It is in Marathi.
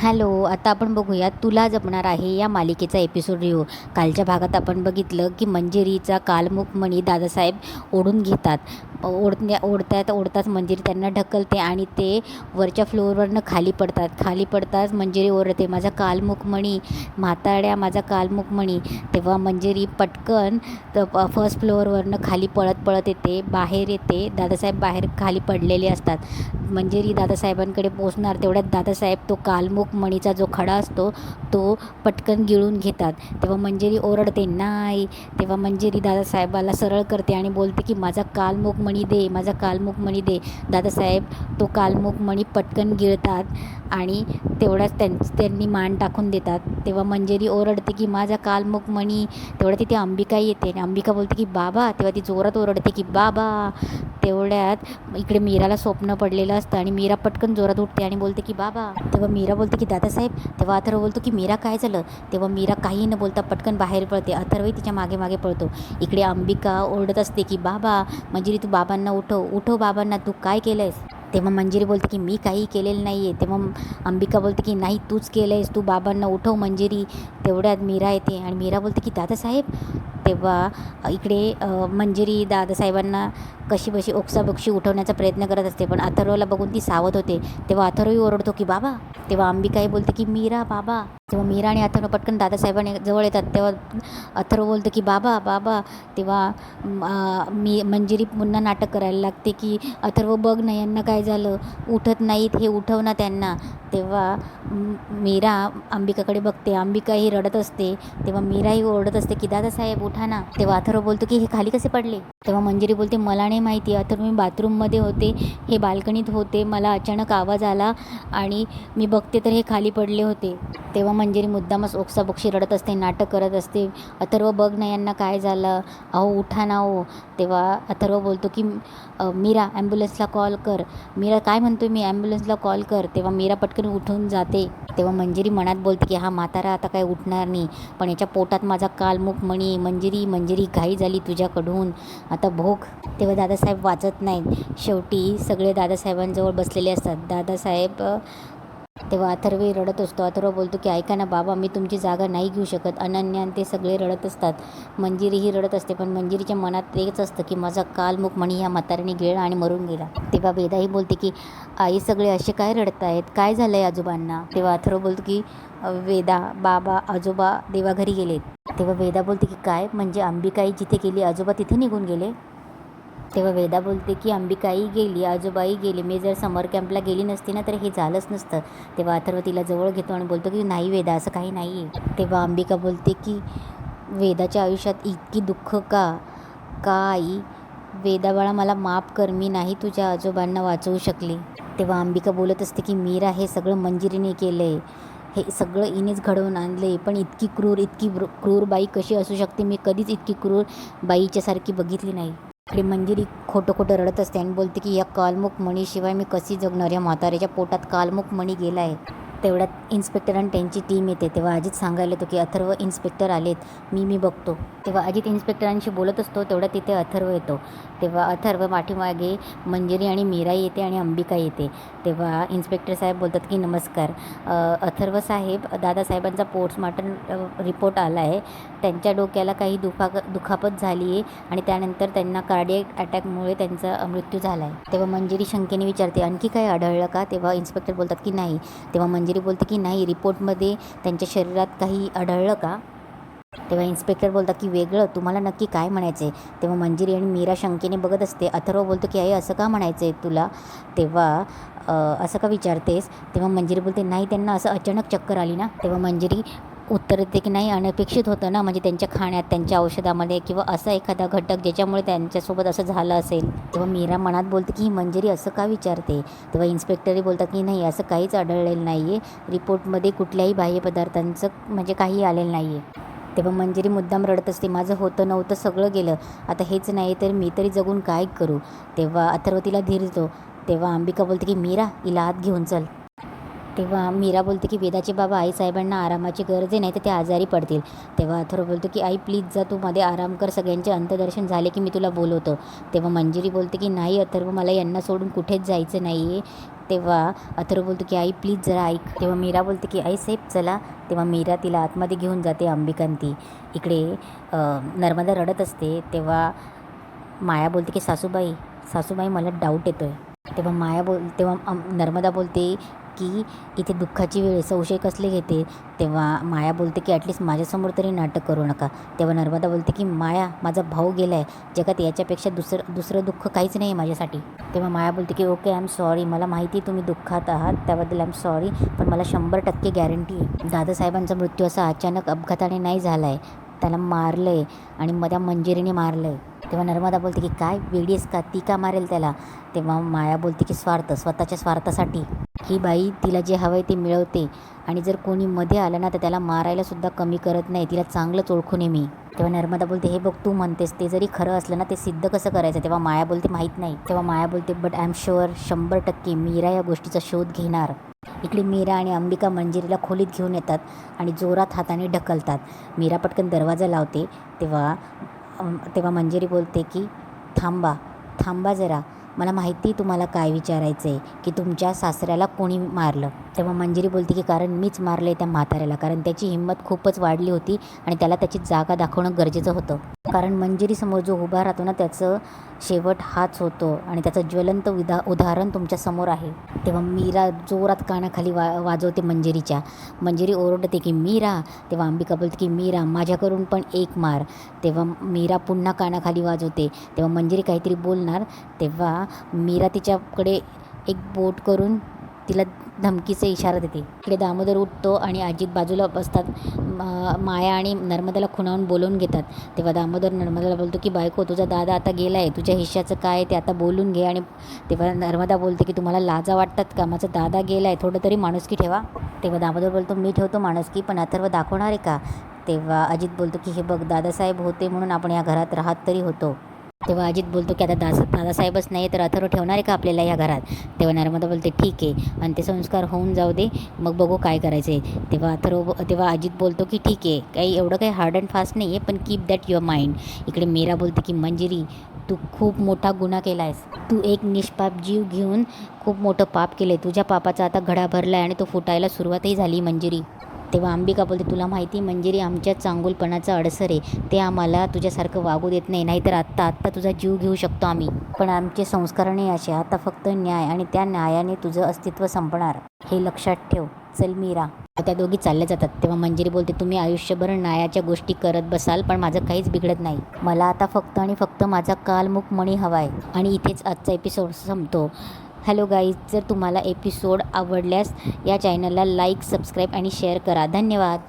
हॅलो, आता आपण बघूया तुला जपणार आहे या मालिकेचा एपिसोड रिव्ह्यू. कालच्या भागात आपण बघितलं की मंजिरीचा कालमुख मणी दादासाहेब ओढून घेतात. ओढताच मंजिरी त्यांना ढकलते आणि ते वरच्या फ्लोअरवरनं खाली पडतात. खाली पडताच मंजिरी ओरडते, माझा कालमुख मणी, म्हाताड्या माझा कालमुख मणी. तेव्हा मंजिरी पटकन फर्स्ट फ्लोअरवरनं खाली पळत पळत येते, बाहेर येते. दादासाहेब बाहेर खाली पडलेले असतात. मंजिरी दादासाहेबांकडे पोचणार तेवढ्यात दादासाहेब तो कालमुख मणीचा जो खडा असतो तो पटकन गिळून घेतात. तेव्हा मंजिरी ओरडते नाही. तेव्हा मंजिरी दादासाहेबाला सरळ करते आणि बोलते की माझा कालमुख मणी दे, माझा कालमुख मणी दे. दादासाहेब तो कालमुख मणी पटकन गिळतात आणि तेवढ्याच त्यांनी मान टाकून देतात. तेव्हा मंजिरी ओरडते की माझा कालमुख मणी. तेवढ्या तिथे अंबिका येते आणि अंबिका बोलते की बाबा. तेव्हा ती जोरात ओरडते की बाबा. तेवढ्यात इकडे मीराला स्वप्न पडलेलं असतं आणि मीरा पटकन जोरात उठते आणि बोलते की बाबा. तेव्हा मीरा बोलते की दादासाहेब. तेव्हा अथर्व बोलतो की मीरा काय झालं. तेव्हा मीरा काही न बोलता पटकन बाहेर पळते. अथर्वही तिच्या मागे मागे पळतो. इकडे अंबिका ओरडत असते की बाबा. मंजिरी तू बाबांना उठव बाबांना, तू काय केलं आहेस. तेव्हा मंजिरी बोलते की मी काही केलेलं नाही आहे. तेव्हा अंबिका बोलते की नाही तूच केलं आहेस, तू बाबांना उठव मंजिरी. तेवढ्यात मीरा येते आणि मीरा बोलते की दादासाहेब. तेव्हा इकडे मंजिरी दादासाहेबांना कशीबशी ओक्साबोक्षी उठवण्याचा प्रयत्न करत असते, पण अथर्वला बघून ती सावध होते. तेव्हा अथर्वही ओरडतो की बाबा. तेव्हा अंबिकाही बोलते की मीरा बाबा. तेव्हा मीरा आणि अथर्व पटकन दादासाहेबांनी जवळ येतात. तेव्हा अथर्व बोलतं की बाबा बाबा. तेव्हा मंजिरी पुन्हा नाटक करायला लागते की अथर्व बघ ना यांना काय झालं, उठत नाहीत, हे उठव ना त्यांना. तेव्हा मीरा अंबिकाकडे बघते, अंबिकाही रडत असते. तेव्हा मीराही ओरडत असते की दादासाहेब उठा ना. तेव्हा अथर्व बोलतो की हे खाली कसे पडले. तेव्हा मंजिरी बोलते मला नाही माहिती अथर्व, मी बाथरूममध्ये होते, हे बाल्कनीत होते, मला अचानक आवाज आला आणि मी बघते तर हे खाली पडले होते. तेव्हा मंजिरी मुद्दामच ओक्साबोक्षी रडत असते, नाटक करत असते. अथर्व बघ ना यांना काय झालं, अहो उठा ना हो. तेव्हा अथर्व बोलतो की मीरा ॲम्ब्युलन्सला कॉल कर. मीरा काय म्हणतो मी, ॲम्ब्युलन्सला कॉल कर. तेव्हा मीरा पटकन उठून जाते. तेव्हा मंजिरी मनात बोलते की हा म्हातारा आता काय उठणार नाही, पण याच्या पोटात माझा कालमुख मणी. मंजिरी घाई झाली तुझ्याकडून, आता भोग. तेव्हा दादासाहेब वाचत नाहीत. शेवटी सगळे दादासाहेबांजवळ बसलेले असतात. दादासाहेब तेव्हा अथर्वही रडत असतो. अथर्व बोलतो की ऐका ना बाबा, मी तुमची जागा नाही घेऊ शकत. अनन्या ते सगळे रडत असतात. मंजिरीही रडत असते, पण मंजिरीच्या मनात तेच असतं की माझा कालमुख मणी ह्या म्हातारीने गिळला आणि मरून गेला. तेव्हा वेदाही बोलते की आई सगळे असे काय रडत आहेत, काय झालं आहे आजोबांना. तेव्हा अथर्व बोलतो की वेदा बाबा आजोबा देवाघरी गेलेत. तेव्हा वेदा बोलते की काय म्हणजे अंबिकाई जिथे गेली आजोबा तिथे निघून गेले. तेव्हा वेदा बोलते की अंबिकाई गेली, आजोबाई गेले, मी जर समर कॅम्पला गेली नसती ना तर हे झालंच नसतं. तेव्हा अथर्व तिला जवळ घेतो आणि बोलतो की नाही वेदा असं काही नाही आहे. तेव्हा अंबिका बोलते की वेदाच्या आयुष्यात इतकी दुःख का का आई. वेदा बाळा मला माफ कर, मी नाही तुझ्या आजोबांना वाचवू शकली. तेव्हा अंबिका बोलत असते की मीरा हे सगळं मंजिरीने केलं आहे, हे सगळं इनेच घडवून आणले, पण इतकी क्रूर बाई कशी असू शकते, मी कधीच इतकी क्रूर बाईच्यासारखी बघितली नाही. इकडे मंजिरी खोटं रडत असते आणि बोलते की या कालमुख मणीशिवाय मी कशी जगणार, या म्हाताऱ्याच्या पोटात कालमुख मणी गेला आहे. तेवढ्यात इन्स्पेक्टर आणि त्यांची टीम येते. तेव्हा अजित सांगायला येतो की अथर्व इन्स्पेक्टर आलेत, मी बघतो. तेव्हा अजित इन्स्पेक्टरांशी बोलत असतो, तेवढ्यात तिथे अथर्व येतो. तेव्हा अथर्व पाठीमागे मंजिरी आणि मीरा येते आणि अंबिका येते. तेव्हा इन्स्पेक्टर साहेब बोलतात की नमस्कार अथर्व साहेब, दादासाहेबांचा पोस्टमॉर्टम रिपोर्ट आला आहे. त्यांच्या डोक्याला काही दुखापत झाली आहे आणि त्यानंतर त्यांना कार्डियक अटॅकमुळे त्यांचा मृत्यू झाला आहे. तेव्हा मंजिरी शंकेने विचारते आणखी काय आढळलं का. तेव्हा इन्स्पेक्टर बोलतात की नाही. तेव्हा मंजिरी बोलते की नाही, रिपोर्टमध्ये त्यांच्या शरीरात काही आढळलं का. तेव्हा इन्स्पेक्टर बोलतात की वेगळं, तुम्हाला नक्की काय म्हणायचं आहे. तेव्हा मंजिरी आणि मीरा शंकेने बघत असते. अथर्व बोलतो की आई असं का म्हणायचं आहे तुला. तेव्हा असं का विचारतेस. तेव्हा मंजिरी बोलते नाही, त्यांना असं अचानक चक्कर आली ना. तेव्हा मंजिरी उत्तर देते की नाही, अनपेक्षित होतं ना, म्हणजे त्यांच्या खाण्यात, त्यांच्या औषधामध्ये किंवा असा एखादा घटक ज्याच्यामुळे त्यांच्यासोबत असं झालं असेल. तेव्हा मीरा मनात बोलते की मंजिरी असं का विचारते. तेव्हा इन्स्पेक्टरही बोलतात की नाही असं काहीच आढळलेलं नाही आहे, रिपोर्टमध्ये कुठल्याही बाह्य पदार्थांचं म्हणजे काही आलेलं नाही आहे. तेव्हा मंजिरी मुद्दाम रडत असते, माझं होतं नव्हतं सगळं गेलं, आता हेच नाही तर मी तरी जगून काय करू. तेव्हा अथर्व तिला धीर देतो. तेव्हा अंबिका बोलते की मीरा हिला आत घेऊन चल. तेव्हा मीरा बोलते की वेदाचे बाबा आईसाहेबांना आरामाची गरज आहे, नाही तर ते आजारी पडतील. तेव्हा अथर्व बोलतो की आई प्लीज जा, तू मध्ये आराम कर, सगळ्यांचे अंत्यदर्शन झाले की मी तुला बोलवतो. तेव्हा मंजिरी बोलते की नाही अथर्व, मला यांना सोडून कुठेच जायचं नाही आहे, तेव्हा अथर्व बोलतो की आई प्लीज जरा ऐक. तेव्हा मीरा बोलते की आई साहेब चला. तेव्हा मीरा तिला आतमध्ये घेऊन जाते अंबिकांती. इकडे नर्मदा रडत असते. तेव्हा माया बोलते की सासूबाई मला डाऊट येतो आहे. तेव्हा नर्मदा बोलते की इथे दुःखाची वेळ, संशय कसले घेते. तेव्हा माया बोलते की ॲटलिस्ट माझ्यासमोर तरी नाटक करू नका. तेव्हा नर्मदा बोलते की माया माझा भाऊ गेला आहे, जगात याच्यापेक्षा दुसरं दुःख काहीच नाही आहे माझ्यासाठी. तेव्हा माया बोलते की ओके आय एम सॉरी, मला माहिती तुम्ही दुःखात आहात त्याबद्दल आय एम सॉरी, पण मला 100% गॅरंटी आहे दादासाहेबांचा मृत्यू असा अचानक अपघाताने नाही झाला आहे, त्याला मारलं आहे आणि त्या मंजिरीने मारलं आहे. तेव्हा नर्मदा बोलते की काय वेडी आहेस का, ती का मारेल त्याला. तेव्हा माया बोलते की स्वतःच्या स्वार्थासाठी ही बाई तिला जे हवं आहे ते मिळवते आणि जर कोणी मध्ये आलं ना तर त्याला मारायलासुद्धा कमी करत नाही, तिला चांगलंच ओळखून आहे मी. तेव्हा नर्मदा बोलते हे बघ तू म्हणतेस ते जरी खरं असलं ना ते सिद्ध कसं करायचं. तेव्हा माया बोलते माहीत नाही. तेव्हा माया बोलते but I am sure 100% Meera या गोष्टीचा शोध घेणार. इकडे मीरा आणि अंबिका मंजिरीला खोलीत घेऊन येतात आणि जोरात हाताने ढकलतात. मीरा पटकन दरवाजा लावते. तेव्हा मंजिरी बोलते की थांबा जरा, मला माहिती तुम्हाला काय विचारायचं आहे की तुमच्या सासऱ्याला कोणी मारलं. तेव्हा मंजिरी बोलते की कारण मीच मारलं आहे त्या म्हाताऱ्याला, कारण त्याची हिंमत खूपच वाढली होती आणि त्याला त्याची जागा दाखवणं गरजेचं होतं. कारण मंजिरीसमोर जो उभा राहतो ना त्याचं शेवट हाच होतो आणि त्याचं ज्वलंत उदाहरण तुमच्यासमोर आहे. तेव्हा मीरा जोरात कानाखाली वाजवते मंजिरीच्या. मंजिरी ओरडते की मीरा. तेव्हा अंबिका बोलते की मीरा माझ्याकडून पण एक मार. तेव्हा मीरा पुन्हा कानाखाली वाजवते. तेव्हा मंजिरी काहीतरी बोलणार तेव्हा मीरा तिच्याकडे एक बोट करून तिला धमकीचा इशारा देते. इकडे दामोदर उठतो आणि अजित बाजूला बसतात. माया आणि नर्मदाला खुणावून बोलवून घेतात. तेव्हा दामोदर नर्मदाला बोलतो की बायको तुझा दादा आता गेला आहे, तुझ्या हिश्श्याचं काय ते आता बोलून घे. आणि तेव्हा नर्मदा बोलते की तुम्हाला लाजा वाटतात का, माझा दादा गेला आहे, थोडं तरी माणुसकी ठेवा. तेव्हा दामोदर बोलतो मी ठेवतो माणुसकी, पण अथर्व दाखवणार आहे का. तेव्हा अजित बोलतो की हे बघ दादासाहेब होते म्हणून आपण या घरात राहत तरी होतो. तेव्हा अजित बोलतो की आता दादासाहेबच नाही तर अथर्व ठेवणार आहे का आपल्याला या घरात. तेव्हा नर्मदा बोलते ठीक आहे, अंत्यसंस्कार होऊन जाऊ दे मग बघू काय करायचं आहे. तेव्हा अजित बोलतो की ठीक आहे, काही हार्ड अँड फास्ट नाही आहे, पण कीप दॅट युअर माइंड. इकडे मीरा बोलते की मंजिरी तू खूप मोठा गुन्हा केला आहेस, तू एक निष्पाप जीव घेऊन खूप मोठं पाप केलं आहे, तुझ्या पापाचा आता घडा भरला आहे आणि तो फुटायला सुरुवातही झाली मंजिरी. तेव्हा अंबिका बोलते तुला माहिती मंजिरी आमच्या चांगुलपणाचा अडसर आहे, ते आम्हाला तुझ्यासारखं वागू देत नाही, नाहीतर आत्ता तुझा जीव घेऊ शकतो आम्ही, पण आमचे संस्कार नाही असे, आता फक्त न्याय आणि त्या न्यायाने तुझं अस्तित्व संपणार, हे लक्षात ठेव. चल मीरा. त्या दोघी चालल्या जातात. तेव्हा मंजिरी बोलते तुम्ही आयुष्यभर न्यायाच्या गोष्टी करत बसाल पण माझं काहीच बिघडत नाही, मला आता फक्त आणि फक्त माझा कालमुख मणी हवा आहे. आणि इथेच आजचा एपिसोड संपतो. हॅलो गाईज, जर तुम्हाला एपिसोड आवडल्यास या चॅनलला लाईक, सबस्क्राईब आणि शेअर करा. धन्यवाद.